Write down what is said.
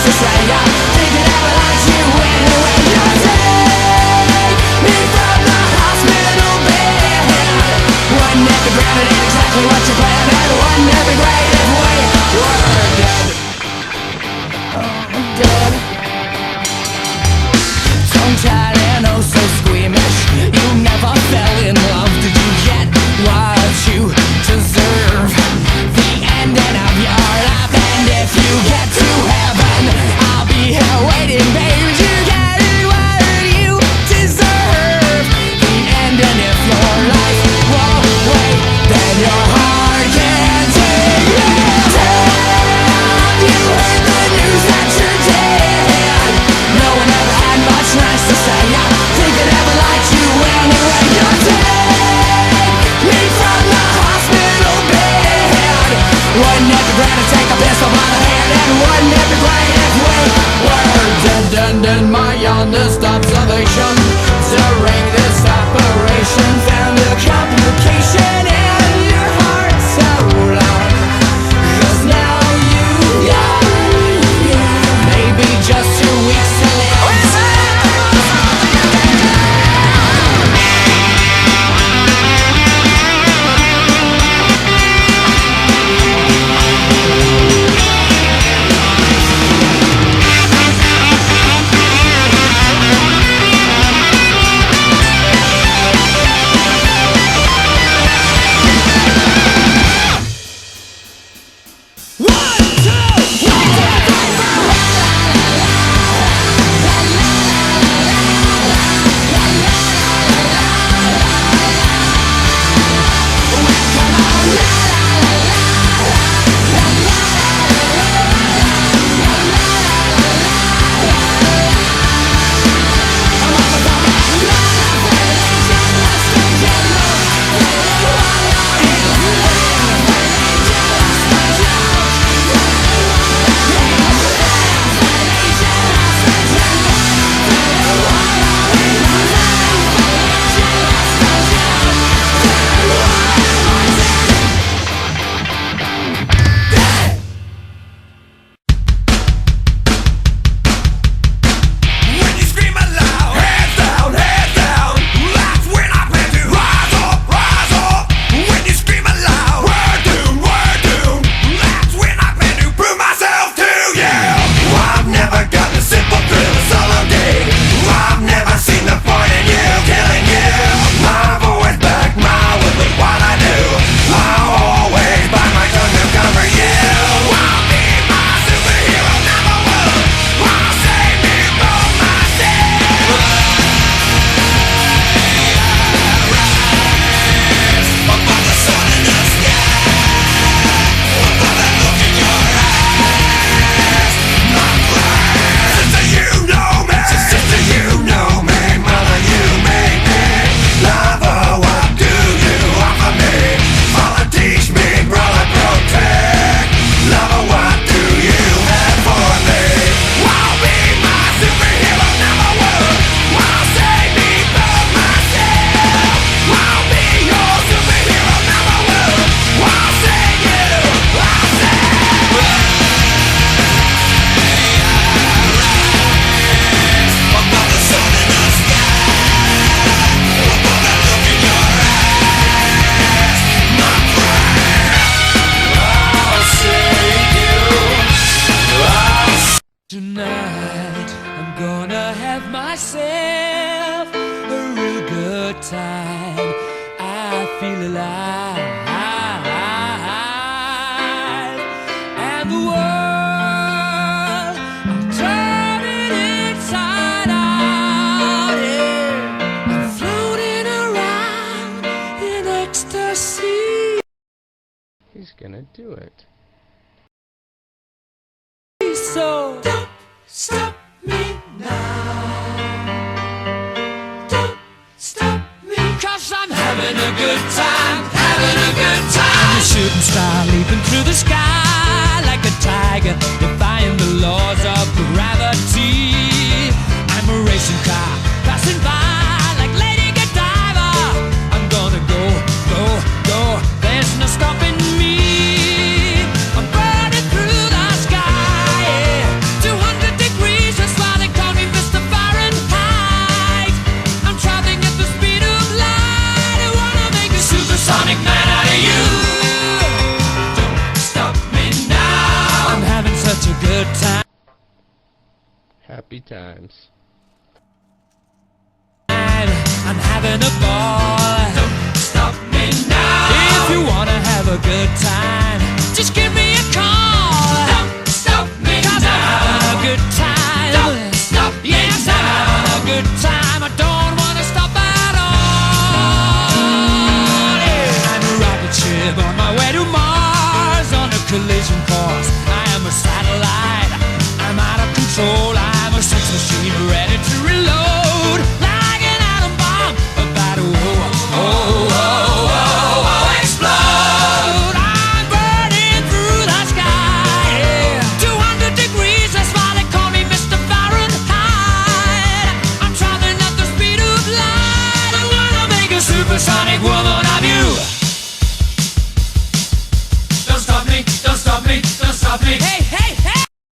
to say I think it ever liked you anyway. You take me from the hospital bed. Wouldn't it be grand, it ain't exactly what you planned. And wouldn't it be great if we were dead? Dead. Tongue-tied and oh so squeamish. You never fell in love. Did you get what you deserve? The ending of your life. And if you get to heaven, I'll be here waiting, baby. You get what you deserve. The ending if your life won't wait, then your heart can't take it. You heard the news that you're dead. No one ever had much nice to say. I think it ever liked you anyway. You take me from the hospital bed. Wouldn't it be great to take a pistol by the hand? And wouldn't it be great if we were dead? And my honest observation during this operation found a complication in your heart so long. 'Cause now you got maybe just 2 weeks to live. Tonight I'm gonna have myself a real good time. I feel alive, and the world I'm turning inside out. Yeah. I'm floating around in ecstasy. He's gonna do it. So don't stop me now. Don't stop me, 'cause I'm having a good time, having a good time. I'm a shooting star leaping through the sky like a tiger, defying the laws of gravity. I'm a racing car passing by like Lady Godiva. I'm gonna go, go, go. There's no stopping me. I'm burning through the sky, yeah. 200 Happy times. I'm having a ball. Don't stop me now. If you wanna have a good time, just give me a call. Don't stop me now. I'm having a good time. Don't stop me now. Yes, I'm having a good time. I don't wanna stop at all. Yeah. I'm a rocket ship on my way to Mars on a collision